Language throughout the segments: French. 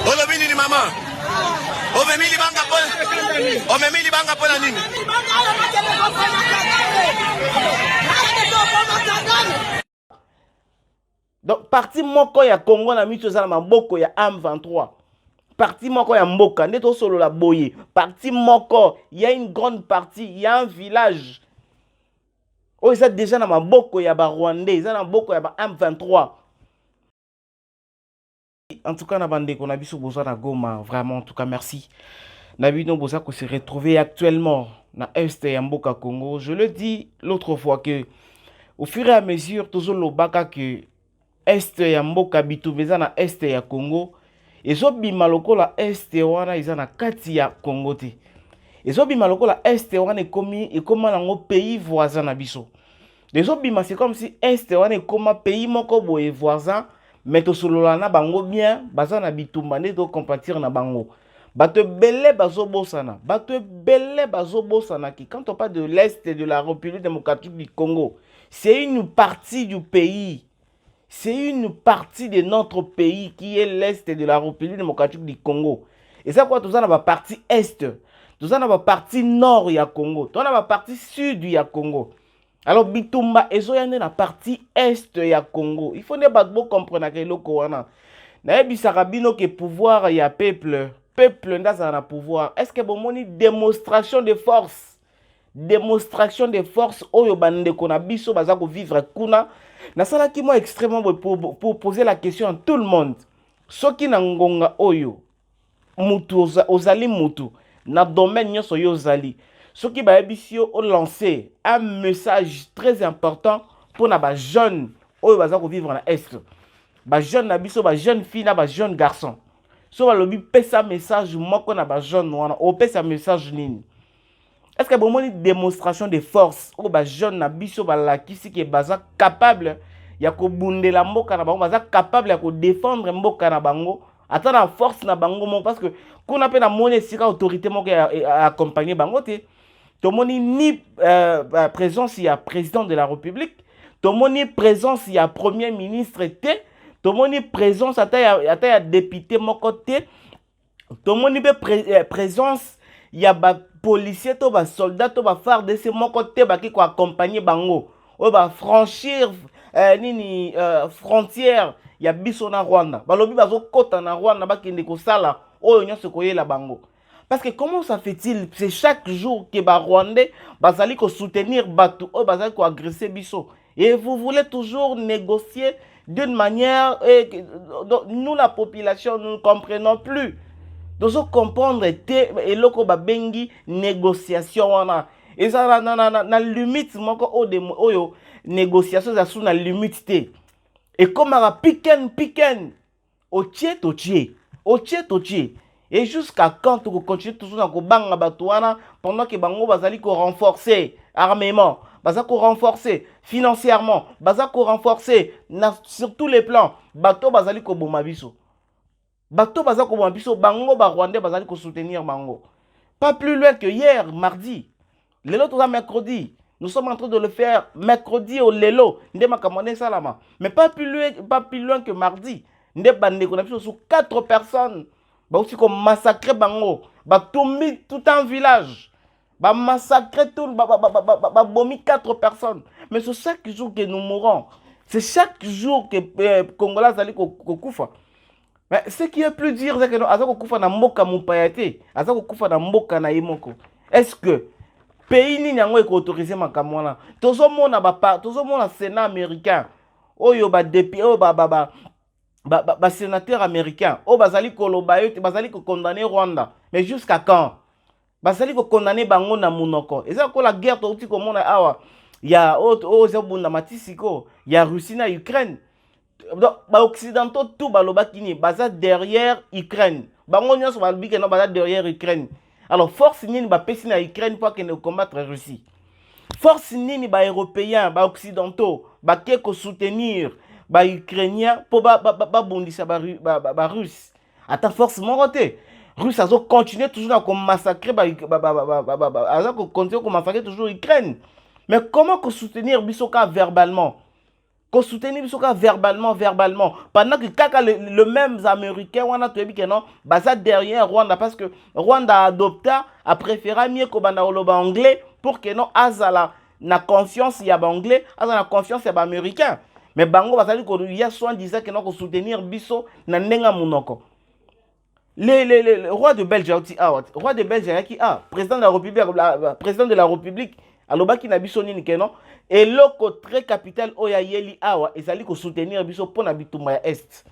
Olobini ni mama. Omemili banga pona. Omemili banga pona nini? Donc parti moko ya Congo na miso za maboko ya M23. Parti moko ya mboka ndeto solo la boye. Parti moko, il y a une grande partie, il y a un village. Oh, ça déjà na maboko ya ba Rwandais, ça na maboko ya ba M23. En tout cas, na bande qu'on a biso boza na Goma, vraiment en tout cas merci. Na bino boza ko se retrouver actuellement na est ya mboka Congo. Je le dis l'autre fois que au fur et à mesure toujours le baka que est ya mboka bitubeza na est ya Congo. Ezobima lokola est wana eza na kati ya Congo te. Ezobima lokola est wana ekoma nango pays voisin na biso. Ezobima c'est comme si est wana ekoma pays moko boye voisin, mais tosolola na bango bien, baza na bitumba nde to compatir na bango. Bato belé bazobosana, bato belé bazobosana ki quand on parle de l'est de la République démocratique du Congo, c'est une partie du pays. C'est une partie de notre pays qui est l'est de la République démocratique du Congo. Et ça quoi, tout ça, on a la partie est. Tout ça, on a la partie nord ya Congo. Tout ça, on a la partie sud ya Congo. Alors, Bitumba, ezo yane la partie est ya Congo. Il faut ne pas comprendre que loko wana. Na ebisaka bino que pouvoir ya peuple. Peuple ndaza na pouvoir. Est-ce que bon moni démonstration de force? Démonstration de force oyo bande kona biso baza ko vivre kuna. Na sala ki moi extrêmement pour poser la question à tout le monde. Soki na ngonga oyo mutu ozali mutu na domaine nyonso yo ozali. Soki ba ebisio o lancer un message très important pour na ba jeune oyo baza ko vivre na est. Ba jeune na biso ba jeune fille na ba jeune garçon. So ba lobi pesa message moko na ba jeune wana o pesa message nini? Est-ce que bon une démonstration de force ou ba jeune na biso ba la kisi ke baza capable ya ko bundela mboka na bango, baza capable ya ko défendre mboka na bango, ata na force na bango mo parce que kuna pe na moni sika autorité moko ya accompagner bango te. To moni ni présence ya président de la République, to moni présence ya premier ministre te, to moni présence ata ya député moko te, to moni be présence ya ba policier to ba soldat to ba FARDC moko te ba ki ko accompagner bango o ba franchir frontière ya biso na Rwanda balobi bazo kota na Rwanda ba kende ko sala oyo nyonso ko yela bango. Parce que comment ça fait-il c'est chaque jour que ba Rwandais bazali ko soutenir batu o bazali ko agresser biso et vous voulez toujours négocier d'une manière nous la population nous ne comprenons plus. Dozo comprendre te eloko babengi négociation wana. Et ça na limite moko oyo négociation za sous na limite te. Et comme à piken otie. Et jusqu'à quand tu continues toujours na ko banga batu wana pendant que bango bazali ko renforcer armement, baza ko renforcer financièrement, baza ko renforcer sur tous les plans, bato bazali ko boma biso. Bato baza ko biso bango ba Rwandais bazali ko soutenir bango. Pas plus loin que hier mardi. Lelo to mercredi. Nous sommes en train de le faire mercredi au lelo ndema kamone salama. Mais pas plus loin que mardi. Nde bande ko na biso sur 4 personnes. Ba aussi ko massacrer bango. Ba tombi tout un village. Ba massacrer tout ba bomi 4 personnes. Mais c'est chaque jour que nous mourons. C'est chaque jour que Congolais zali ko kufa. Mais ce qui est plus dur, c'est que Azako Koufa na mboka mupayate, Azako Koufa na mboka na imoko. Est-ce que pays ni nango eko autoriser makamwana? Tozo mona Sénat américain, oyo ba député, oyo ba sénateur américain, oyo bazali koloba yo, bazali ko condamner Rwanda. Mais jusqu'à quand? Bazali ko condamner bango na munoko. Et ça ko la guerre to uti ko mona awa. Ya zebunda matisiko, ya Russie na Ukraine. Donc, les Occidentaux, tout le baza derrière Ukraine. Bango nyonso balobi que non baza derrière Ukraine. Alors, force nini ba pesi na Ukraine pour que ne combattre la Russie. Force nini ba européens, ba occidentaux, ba keko soutenir ba ukrainiens pour ba bondisa ba russe. Ata force morote. Russe azo continuer toujours à massacrer azo continuer à massacrer toujours Ukraine. Mais comment que soutenir bisoka verbalement? Qu'on soutenir verbalement, pendant que kaka le même américain on a trouvé que non basa derrière Rwanda parce que Rwanda a préféré mieux que banda oloba anglais pour que non azala na confiance ya ba anglais azala na confiance ya ba américain mais bango basali ko ya soin disait que non ko soutenir biso na ndenga munoko le roi de Belgique roi de Belgique qui président de la République président de la République alobaki na biso nini ke non eloko très capital oya yeli awa ezali ko soutenir biso pona bitumba ya est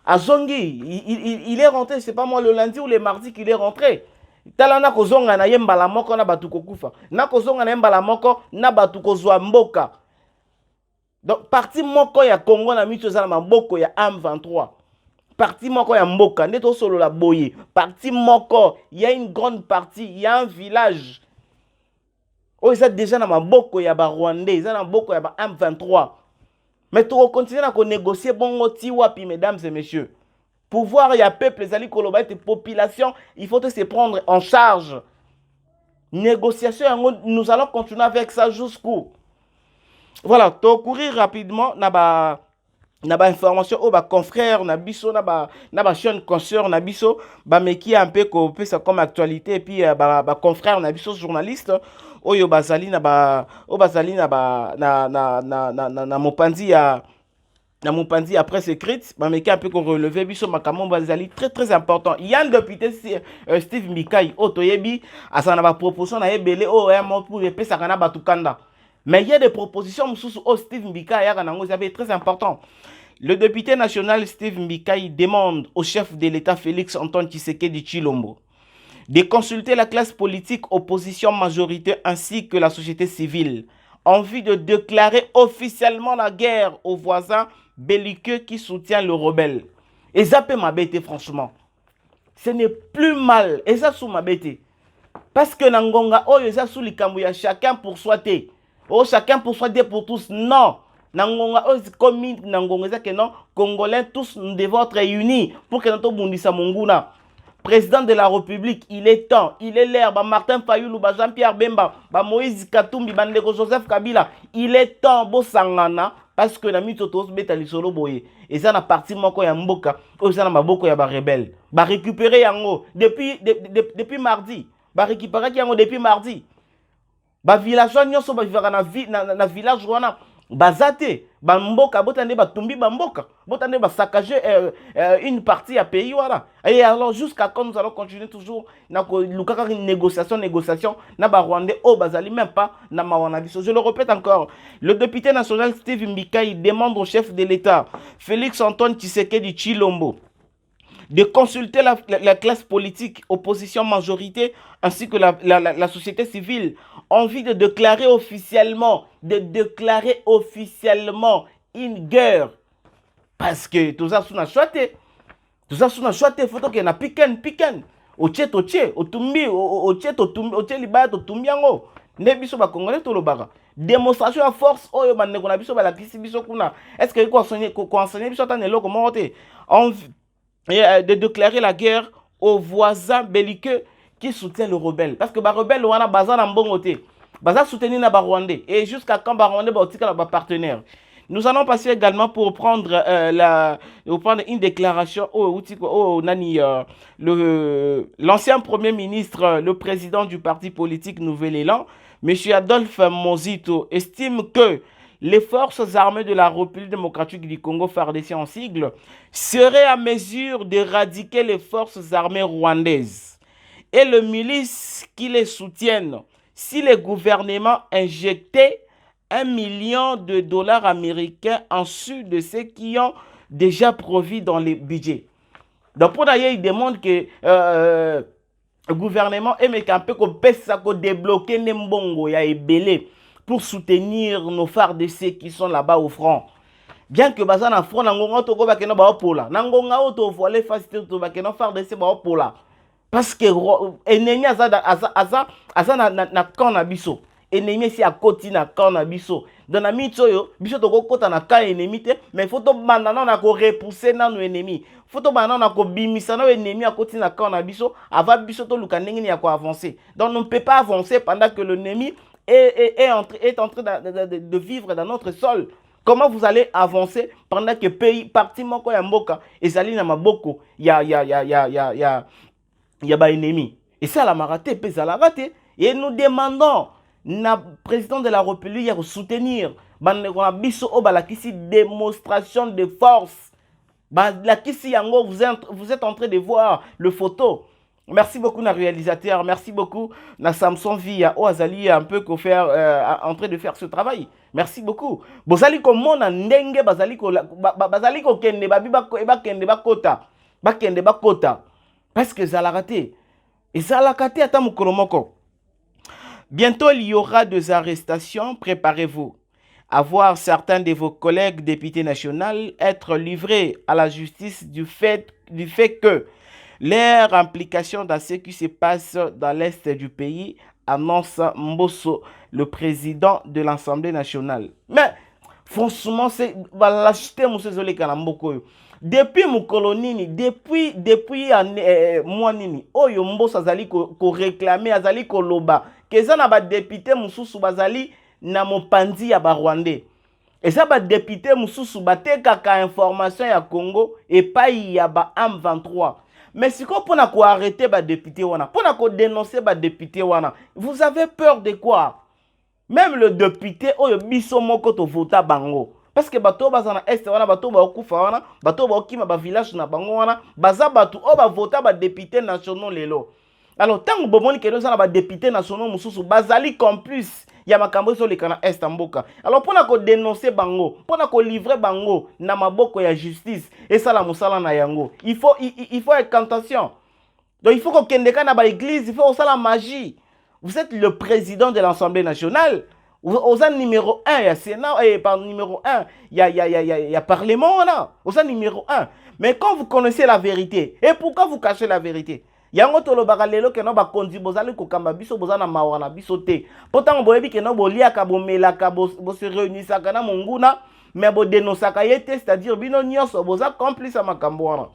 azongi il est rentré c'est pas moi le lundi ou le mardi qu'il est rentré talana kozonga na yembala moko na batu kokufa na kozonga na yembala moko na batu kozwa mboka donc parti moko ya Congo na miso za maboko ya M23 parti moko ya mboka nde to solo la boye parti moko il y a une grande partie il y a un village. Oh, ils sont déjà dans ma boko ya ba Rwandais, ils sont dans boko ya ba M23. Mais tu continuer à négocier bon tiwapi, mesdames et messieurs. Pouvoir ya peuple, les alliés koloba et population, il faut se prendre en charge. Négociation, nous allons continuer avec ça jusqu'où. Voilà, tu courir rapidement na information au confrère na biso na chaîne consoeur na biso meki un peu ko ça comme actualité et puis confrère na biso journaliste oyo bazali na mopanzi ya presse écrite meki un peu ko relever biso makambo bazali très important. Il y a un député Steve Mbikai otoyebi asana ba proposition na ebele o mo pour pesa kana batukanda. Mais il y a des propositions au Steve Mbikai très important. Le député national Steve Mbikai demande au chef de l'État Félix Antoine Tshisekedi Tshilombo de consulter la classe politique, opposition majoritaire ainsi que la société civile en vue de déclarer officiellement la guerre aux voisins belliqueux qui soutiennent le rebelle. Et ça peut m'embêter franchement. Ce n'est plus mal. Et ça sous m'embêter. Parce que Nangonga, oh, ça sous les Kamouya, chacun pour soi. Oh, chacun pour soi, pour tous. Non. Nangonga, oh, comme Nangonga, que non, Congolais, tous, nous devons être unis pour que notre bundisa monguna. Président de la République, il est temps, il est l'air, Martin Fayoulou, Jean-Pierre Bemba, Moïse Katumbi, Bandeko Joseph Kabila, il est temps, Sangana, parce que Nami Totos Betali Solo Boye. Et ça, na parti moko ya mboka, ou ça na maboko ya ba rebelle. Ba récupérer yango depuis mardi. Ba récupérer yango depuis mardi. Ba villageois nyonso ba vivaka na village wana. Bazate, bamboka, botande batumbi bamboka, botande ba saccager une partie à pays voilà. Et alors jusqu'à quand nous allons continuer toujours na lukaka négociation na ba Rwandais au bazali même pas na mawana biso. Je le répète encore, le député national Steve Mbikai demande au chef de l'État Félix Antoine Tshisekedi Tshilombo de consulter la classe politique, opposition majorité, ainsi que la société civile, en vue de déclarer officiellement une guerre. Parce que tout ça, c'est choité. Tout ça, c'est choité. Il faut qu'il y ait un piquen. Oche, otumbi, oche, libaya, otumbi, yango. Nebiso ba Congolais, to lo baga. Démonstration à force, oh, yo, bande, kona biso, ba la kisi biso, kuna. Est-ce que vous enseignez biso, tan, elo, comment on de déclarer la guerre aux voisins belliqueux qui soutiennent le rebelle. Parce que les rebelles, on a besoin d'un bon côté. Baza soutenir les Rwandais. Et jusqu'à quand les Rwandais vont être partenaires. Nous allons passer également pour prendre une déclaration l'ancien Premier ministre, le président du parti politique Nouvel Élan, M. Adolphe Mozito, estime que les forces armées de la République démocratique du Congo, FARDC en sigle, seraient à mesure d'éradiquer les forces armées rwandaises et les milices qui les soutiennent si le gouvernement injectait $1 million américains en sus de ceux qui ont déjà prévu dans les budgets. Donc pour d'ailleurs, il demande que le gouvernement aime un peu qu'on puisse débloquer les mbongo ya ebele pour soutenir nos FARDC qui sont là-bas au front. Bien que baza na front nangonga to ko bakeno ba opola. Nangonga auto voler facile to bakeno FARDC ba opola. Parce que ennemi aza na kana biso. Ennemi si a koti na kana biso. Dans la mitsoyo, biso to ko kota na ka ennemi te, mais faut to banda na ko repousser na no ennemi. Faut to banda na ko bimisa na ennemi a koti na kana biso, ava biso to luka ndenge ni ya ko avancer. Donc on ne peut pas avancer pendant que l'ennemi est en train de vivre dans notre sol. Comment vous allez avancer pendant que pays, parti moko ya mboka, ezali na maboko, ya ba ennemi. Et ça, la maraté, puis ça la raté. Et nous demandons, na président de la République, de soutenir, biso o balakisi démonstration de force. Balakisi yango, vous êtes en train de voir le photo. Merci beaucoup, na réalisateur. Merci beaucoup, na Samson Via. Oh, Azali un peu en train de faire ce travail. Merci beaucoup. Bozali ko mona ndenge bazali ko kende kende bakota. Parce que ça l'a raté. Et ça l'a raté à Tamukolomoko. Bientôt, il y aura des arrestations. Préparez-vous à voir certains de vos collègues députés nationaux être livrés à la justice du fait que leur implication dans ce qui se passe dans l'est du pays, annonce Mbosso, le président de l'Assemblée nationale. Mais, franchement, c'est l'acheter Moussa Zolé Kalamboko. Depuis mon colonie, depuis moi nini, oyo Mbosso azali ko réclamer, azali ko loba, que ça na ba député Moussou bazali na mopandi ya ba Rwandais. Et ça ba député Moussou batekaka information ya Congo et pas ya ba M23. Mais si on peut arrêter les députés, pour dénoncer les députés, vous avez peur de quoi? Même le député, il biso moko to vota bango. Parce que bato bazana est wana bato ba okufa wana, bato ba okima ba village na bango wana, baza bato o ba vota ba députés nationaux lelo. Alors tant que bomoni ke nous ba députés nationaux mususu bazali complice ya makambo so lekana est mboka. Alors pona ko dénoncer bango, pona ko livrer bango na maboko ya justice et ça la musala na yango. Il faut incantation. Donc il faut qu'on kendeka na ba église, il faut ça la magie. Vous êtes le président de l'Assemblée nationale. Vous êtes numéro 1, il y a Sénat, et par numéro 1, il y a Parlement, là. Vous êtes numéro 1. Mais quand vous connaissez la vérité, et pourquoi vous cachez la vérité? Yango tolo bakalelo ke no ba kondi bozali ko kamba biso bozana mawana biso te. Pourtant boyebi ke no boliaka bomelaka bo se réunissaka na monguna mais bo dénonçaka yete, c'est-à-dire bino nyonso boza complice à makambo wana.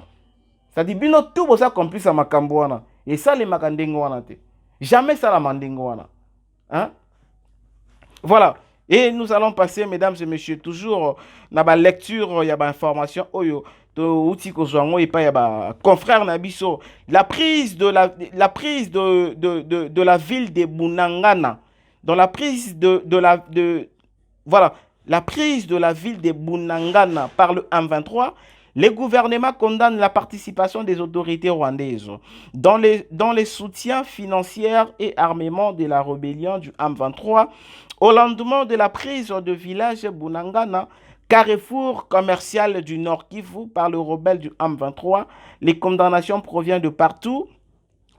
C'est-à-dire bino tout boza complice à makambo wana. Et ça les makandengo wana te. Jamais ça la mandengo wana. Hein? Voilà. Et nous allons passer, mesdames et messieurs, toujours dans la lecture, il y a des informations. Confrère Nabiso, la prise de la ville de Bunangana, dans la prise la prise de la ville de Bunangana par le M23, le gouvernement condamne la participation des autorités rwandaises dans les soutiens financiers et armements de la rébellion du M23 au lendemain de la prise de village Bunangana, carrefour commercial du Nord Kivu par le rebelle du M23. Les condamnations proviennent de partout,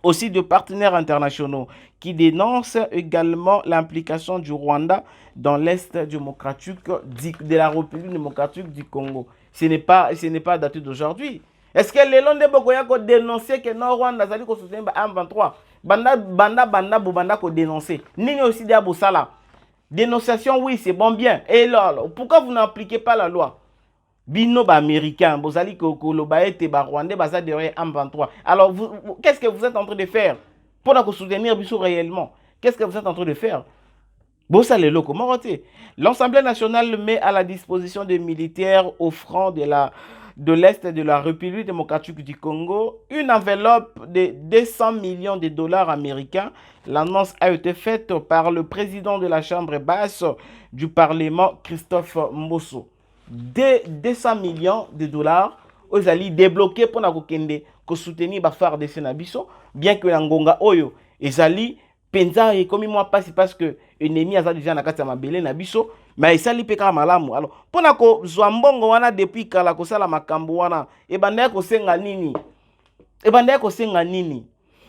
aussi de partenaires internationaux qui dénoncent également l'implication du Rwanda dans l'Est démocratique de la République démocratique du Congo. Ce n'est pas daté d'aujourd'hui. Est-ce que les Londres ont dénoncé que le Rwanda a soutenu le M23? Banda ko dénoncé. Ni aussi des Aboussala. Dénonciation, oui, c'est bon bien. Et là, pourquoi vous n'appliquez pas la loi? Bino ba américain, bozali ko lobaete ba rwandais baza derrière M23. Alors qu'est-ce que vous êtes en train de faire pour nous soutenir Bissou réellement? Qu'est-ce que vous êtes en train de faire? L'Assemblée nationale met à la disposition des militaires offrant de l'Est de la République démocratique du Congo une enveloppe de 200 millions de dollars américains. L'annonce a été faite par le président de la Chambre basse du Parlement, Christophe Mbosso. 200 millions de dollars aux alliés débloqués pour soutenir les FARDC Nabiso, bien que l'Angonga Oyo, les alliés, penza et comme moi passe parce que l'ennemi a déjà na kati ya mabele na biso mais esali peka malamu. Alors pona ko zwambongo wana depuis kala ko sala makambo wana e banda ko senga nini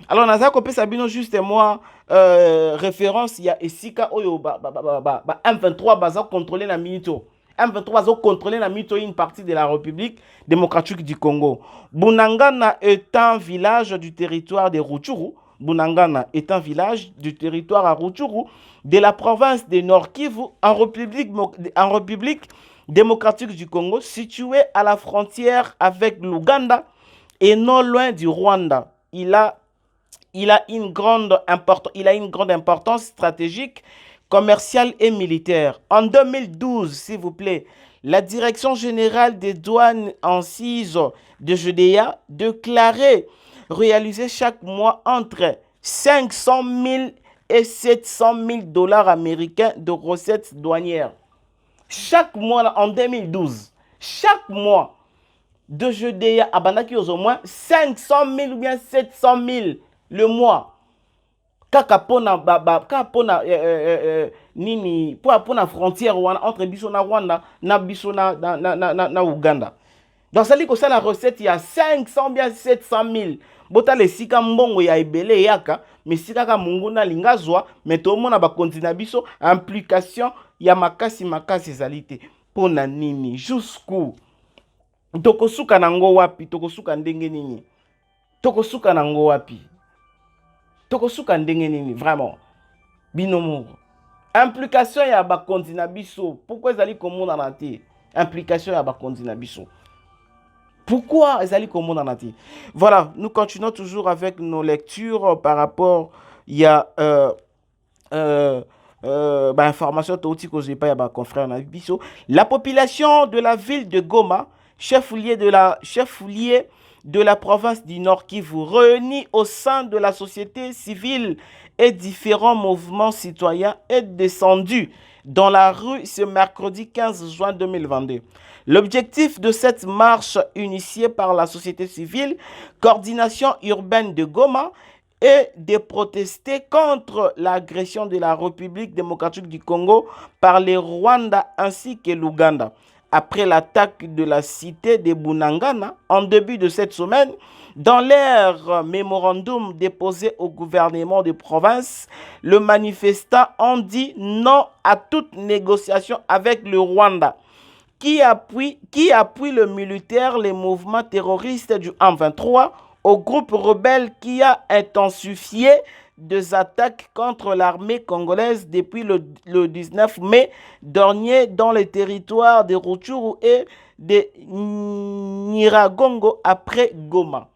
alors naza ko pesa bino juste moi référence ya esika oyo M23 baza contrôler na minito M23 baza contrôler na minito une partie de la République démocratique du Congo. Bunangana est un village du territoire de Rutshuru. Bunangana est un village du territoire à Rutshuru de la province de Nord Kivu en République démocratique du Congo, situé à la frontière avec l'Ouganda et non loin du Rwanda. Il a une grande importance stratégique, commerciale et militaire. En 2012, s'il vous plaît, la Direction générale des douanes en CIS de Judéa déclarait réaliser chaque mois entre 500 000 et 700 000 dollars américains de recettes douanières. Chaque mois en 2012, chaque mois de Judéa à Banaki au moins 500 000 ou bien 700 000 le mois. Kaka pona nini pona frontière entre biso na Rwanda na biso na Uganda. Donc ça dit que ça la recette il y a 500 bien 700 000. Bota le sika mbongo ya ebele yaka mais sika ka munguna lingazwa mais to mona ba kontina biso implication ya makasi ezalite pona nini jusqu'où tokosuka nango wapi tokosuka ndenge nini tokosuka nango wapi tokosuka ndenge nini vraiment binomo implication ya bakonzi na biso pourquoi ezali komona na te implication ya bakonzi na biso pourquoi ezali komona na te. Voilà, nous continuons toujours avec nos lectures par rapport ya information tauti que j'ai pas ya ba confrère na biso. La population de la ville de Goma, chef-lieu de la province du Nord Kivu, réunis au sein de la société civile et différents mouvements citoyens, est descendu dans la rue ce mercredi 15 juin 2022. L'objectif de cette marche initiée par la société civile, coordination urbaine de Goma, est de protester contre l'agression de la République démocratique du Congo par les Rwanda ainsi que l'Ouganda. Après l'attaque de la cité de Bunagana en début de cette semaine, dans leur mémorandum déposé au gouvernement de province, le manifestant ont dit non à toute négociation avec le Rwanda, qui appuie le militaire, les mouvements terroristes du M23, au groupe rebelle qui a intensifié des attaques contre l'armée congolaise depuis le 19 mai dernier dans les territoires de Rutshuru et de Nyiragongo après Goma.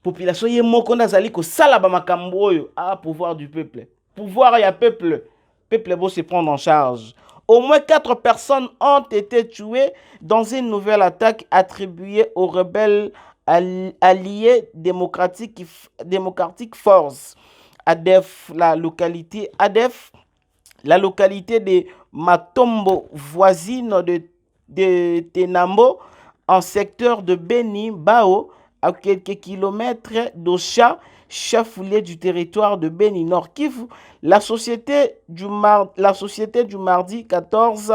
Population yé mokonda zali ko salaba makambo oyo à pouvoir du peuple. Pouvoir ya peuple. Peuple beau se prendre en charge. Au moins 4 personnes ont été tuées dans une nouvelle attaque attribuée aux rebelles alliés démocratique Force. ADF, la localité de Matombo, voisine de Tenambo, en secteur de Beni Bao, à quelques kilomètres d'Ocha, chef-lieu du territoire de Beni Nord Kivu. La société du mardi 14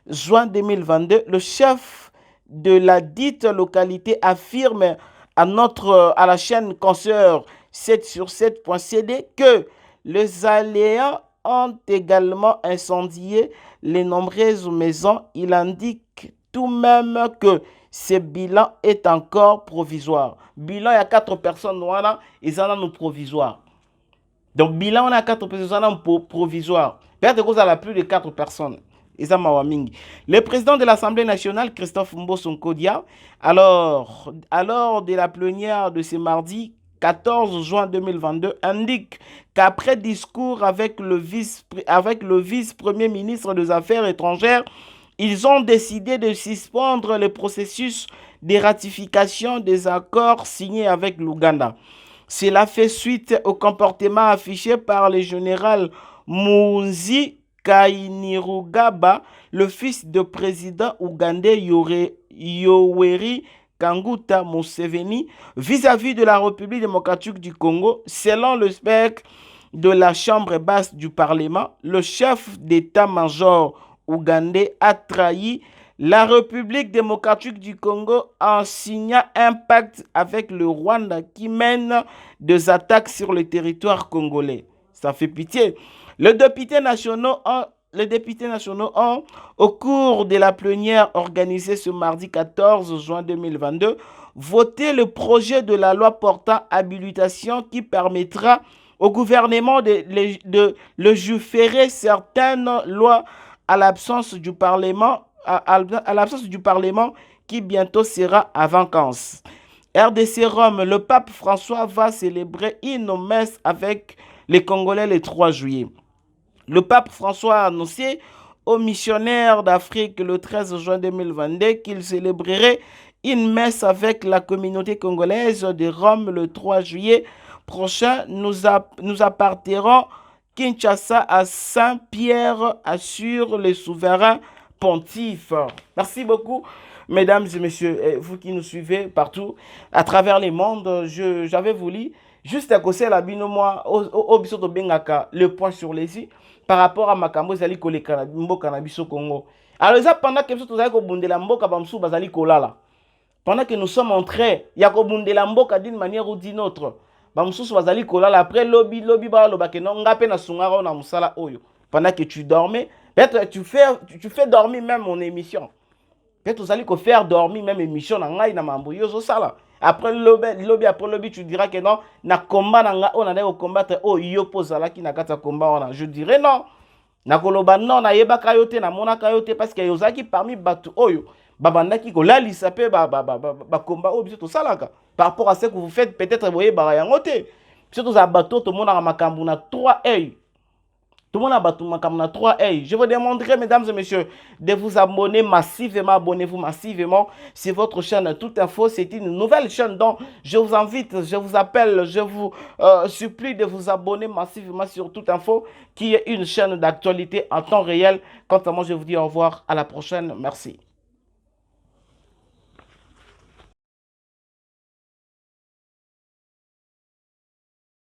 juin 2022, le chef de la dite localité affirme à la chaîne consoeur 7sur7.cd que les aléas ont également incendié les nombreuses maisons. Il indique tout même que ce bilan est encore provisoire. Bilan, il y a 4 personnes, voilà, ils en ont provisoire. Donc, bilan, on a 4 personnes provisoire. Peut-être que ça a plus de 4 personnes. Le président de l'Assemblée nationale, Christophe Mbosso Nkodia, alors de la plénière de ce mardi 14 juin 2022, indique qu'après discours avec le vice-premier ministre des Affaires étrangères, ils ont décidé de suspendre le processus de ratification des accords signés avec l'Ouganda. Cela fait suite au comportement affiché par le général Muhoozi Kainerugaba, le fils du président ougandais Yoweri Kaguta Museveni, vis-à-vis de la République démocratique du Congo. Selon le spectre de la Chambre basse du Parlement, le chef d'état-major ougandais a trahi la République démocratique du Congo en signant un pacte avec le Rwanda qui mène des attaques sur le territoire congolais. Ça fait pitié. Les députés nationaux ont, au cours de la plénière organisée ce mardi 14 juin 2022, voté le projet de la loi portant habilitation qui permettra au gouvernement de légiférer certaines lois à l'absence du Parlement, qui bientôt sera à vacances. RDC Rome, le pape François va célébrer une messe avec les Congolais le 3 juillet. Le pape François a annoncé aux missionnaires d'Afrique le 13 juin 2022 qu'ils célébreraient une messe avec la communauté congolaise de Rome le 3 juillet prochain. Nous apparterons Kinshasa à Saint-Pierre, assure le souverain pontife. Merci beaucoup, mesdames et messieurs, vous qui nous suivez partout à travers les mondes. J'avais voulu juste à côté la bino moi au bisoto bengaka le point sur les i par rapport à makambo zali koleka mboka na biso Congo. Alors ça pendant que bisoto zali ko bundela mboka bamsu bazali kolala. Pendant que nous sommes en train ya ko bundela mboka d'une manière ou d'une autre. Bamsusu bazali kolala après lobby ba loba ke non ngape na sungara na musala oyo. Pendant que tu dormais, peut-être tu fais dormir même mon émission. Peut-être vous allez faire dormir même émission na ngai na mambo yo zo sala. Après lobby tu diras que non na combat na nga on a d'aller combattre oh yo posala ki na kata combat on. Je dirais non. Na koloba non na yeba kayote na mona kayote parce que yozaki parmi batu oyo babandaki ko lalisa pe ba combat o biso to salaka. Par rapport à ce que vous faites peut-être voyez ba yangote. Biso to za bateau to mona makambu na 3 œils. Tout le monde a battu ma 3 hey. Je vous demanderai, mesdames et messieurs, de vous abonner massivement. Abonnez-vous massivement sur votre chaîne Toute Info. C'est une nouvelle chaîne donc je vous invite, je vous appelle, je vous supplie de vous abonner massivement sur Toute Info, qui est une chaîne d'actualité en temps réel. Quant à moi, je vous dis au revoir. À la prochaine. Merci.